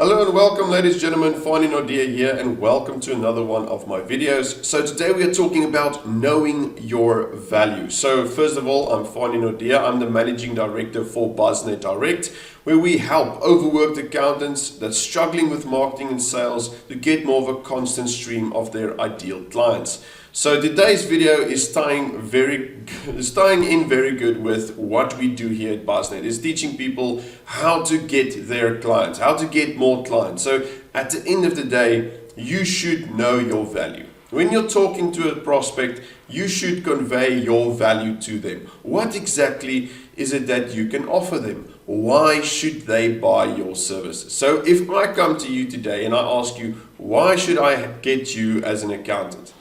Hello and welcome, ladies and gentlemen. Fanie Naude here, and welcome to another one of my videos. So today we are talking about knowing your value. So first of all, I'm Fanie Naude. I'm the Managing Director for Buznet Direct, where we help overworked accountants that's struggling with marketing and sales to get more of a constant stream of their ideal clients. So today's video is tying in very good with what we do here at Buznet. Is teaching people how to get their clients, how to get more clients. So at the end of the day, you should know your value. When you're talking to a prospect, you should convey your value to them. What exactly is it that you can offer them? Why should they buy your services? So if I come to you today and I ask you, why should I get you as an accountant?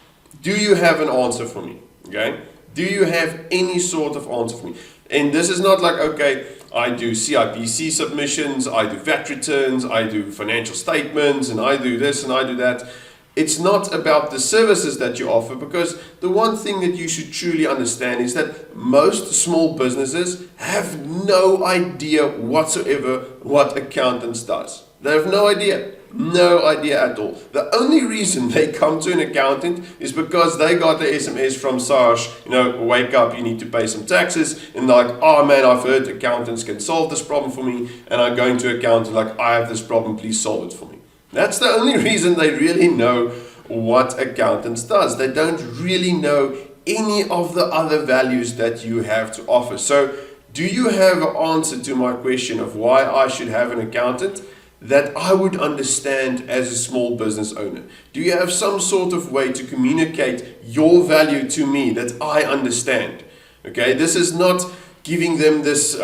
Do you have an answer for me? Okay? Do you have any sort of answer for me? And this is not like, okay, I do CIPC submissions, I do VAT returns, I do financial statements, and I do this and I do that. It's not about the services that you offer, because the one thing that you should truly understand is that most small businesses have no idea whatsoever what accountants does. They have no idea. No idea at all. The only reason they come to an accountant is because they got the SMS from SARS, wake up, you need to pay some taxes, and like, oh man, I've heard accountants can solve this problem for me, and I'm going to accountant like, I have this problem, please solve it for me. That's the only reason they really know what accountants does. They don't really know any of the other values that you have to offer. So do you have an answer to my question of why I should have an accountant that I would understand as a small business owner? Do you have some sort of way to communicate your value to me that I understand? Okay, this is not giving them this,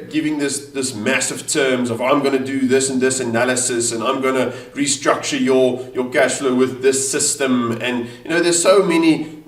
giving this massive terms of I'm going to do this and this analysis, and I'm going to restructure your cash flow with this system. And there's so many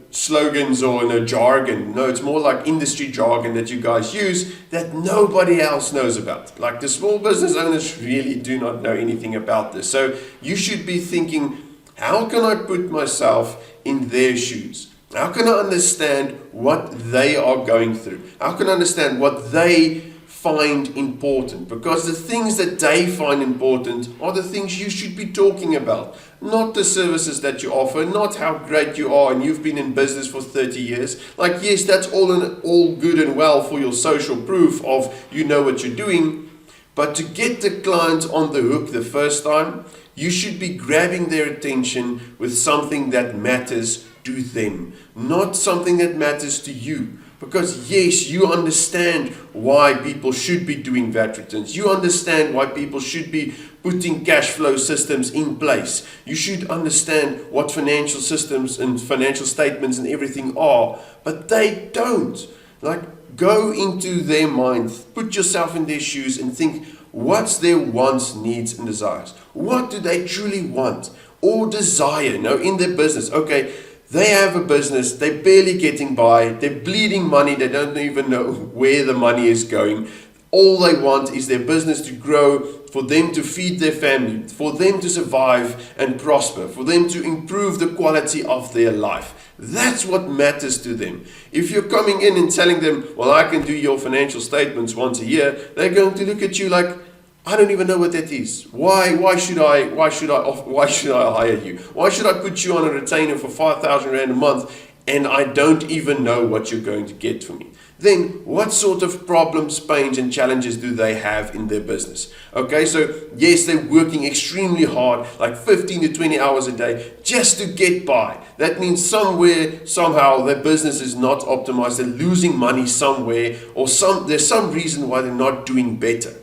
slogans or jargon. No, it's more like industry jargon that you guys use that nobody else knows about. Like the small business owners really do not know anything about this. So you should be thinking, how can I put myself in their shoes? How can I understand what they are going through? How can I understand what they find important? Because the things that they find important are the things you should be talking about. Not the services that you offer, not how great you are and you've been in business for 30 years. Like, yes, that's all good and well for your social proof of you know what you're doing. But to get the client on the hook the first time, you should be grabbing their attention with something that matters to them, not something that matters to you. Because yes, you understand why people should be doing VAT returns. You understand why people should be putting cash flow systems in place. You should understand what financial systems and financial statements and everything are. But they don't. Like, go into their mind, put yourself in their shoes and think, what's their wants, needs and desires? What do they truly want or desire in their business? Okay, they have a business, they're barely getting by, they're bleeding money, they don't even know where the money is going. All they want is their business to grow, for them to feed their family, for them to survive and prosper, for them to improve the quality of their life. That's what matters to them. If you're coming in and telling them, well, I can do your financial statements once a year, they're going to look at you like, I don't even know what that is. Why should I hire you? Why should I put you on a retainer for 5,000 Rand a month and I don't even know what you're going to get from me? Then what sort of problems, pains and challenges do they have in their business? Okay, so yes, they're working extremely hard, like 15 to 20 hours a day just to get by. That means somehow their business is not optimized. They're losing money somewhere, or there's some reason why they're not doing better.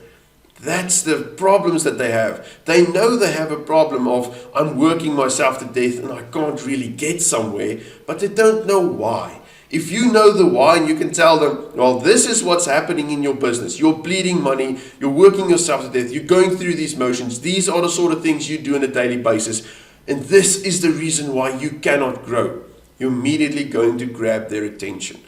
That's the problems that they have. They know they have a problem of, I'm working myself to death and I can't really get somewhere, but they don't know why. If you know the why and you can tell them, well, this is what's happening in your business. You're bleeding money, you're working yourself to death, you're going through these motions. These are the sort of things you do on a daily basis. And this is the reason why you cannot grow. You're immediately going to grab their attention.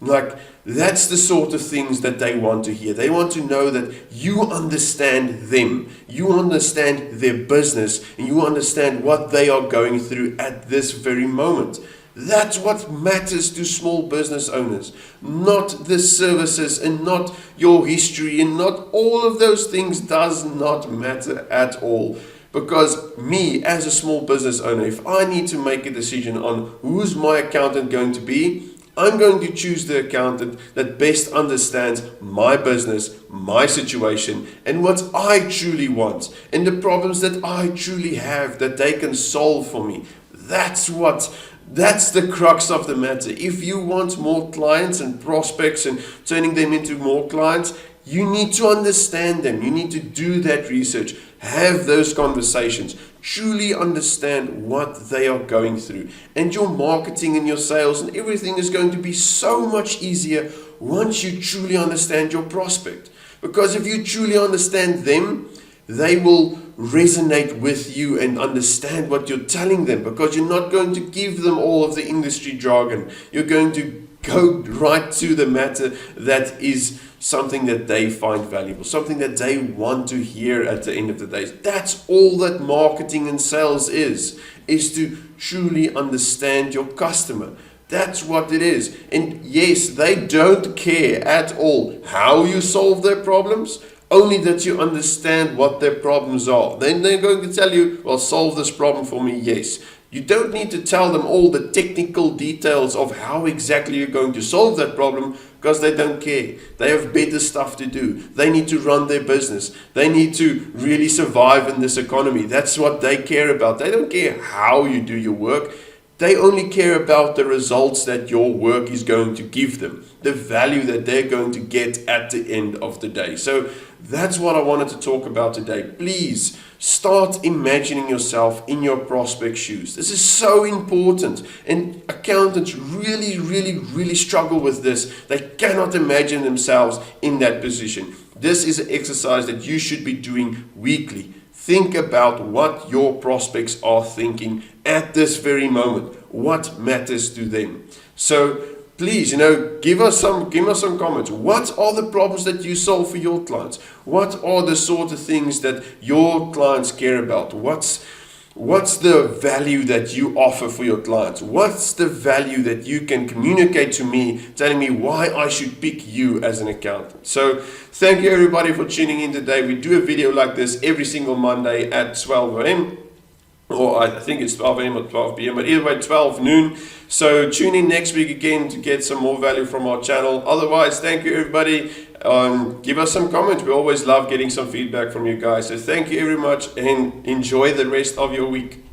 Like, that's the sort of things that they want to hear. They want to know that you understand them, you understand their business, and you understand what they are going through at this very moment. That's what matters to small business owners, not the services and not your history and not all of those things does not matter at all. Because me as a small business owner, if I need to make a decision on who's my accountant going to be, I'm going to choose the accountant that best understands my business, my situation, and what I truly want, and the problems that I truly have that they can solve for me. That's the crux of the matter. If you want more clients and prospects and turning them into more clients, you need to understand them. You need to do that research, have those conversations, truly understand what they are going through. And your marketing and your sales and everything is going to be so much easier once you truly understand your prospect. Because if you truly understand them, they will resonate with you and understand what you're telling them, because you're not going to give them all of the industry jargon. You're going to go right to the matter that is something that they find valuable, something that they want to hear at the end of the day. That's all that marketing and sales is to truly understand your customer. That's what it is. And yes, they don't care at all how you solve their problems, only that you understand what their problems are. Then they're going to tell you, well, solve this problem for me, yes. You don't need to tell them all the technical details of how exactly you're going to solve that problem, because they don't care. They have better stuff to do. They need to run their business. They need to really survive in this economy. That's what they care about. They don't care how you do your work. They only care about the results that your work is going to give them, the value that they're going to get at the end of the day. So that's what I wanted to talk about today. Please start imagining yourself in your prospect's shoes. This is so important. And accountants really struggle with this. They cannot imagine themselves in that position. This is an exercise that you should be doing weekly. Think about what your prospects are thinking at this very moment. What matters to them? So please, give us some comments. What are the problems that you solve for your clients? What are the sort of things that your clients care about? What's the value that you offer for your clients? What's the value that you can communicate to me, telling me why I should pick you as an accountant? So thank you everybody for tuning in today. We do a video like this every single Monday at 12 a.m. Or I think it's 12 a.m. or 12 p.m. But either way, 12 noon. So tune in next week again to get some more value from our channel. Otherwise, thank you everybody. Give us some comments. We always love getting some feedback from you guys. So thank you very much and enjoy the rest of your week.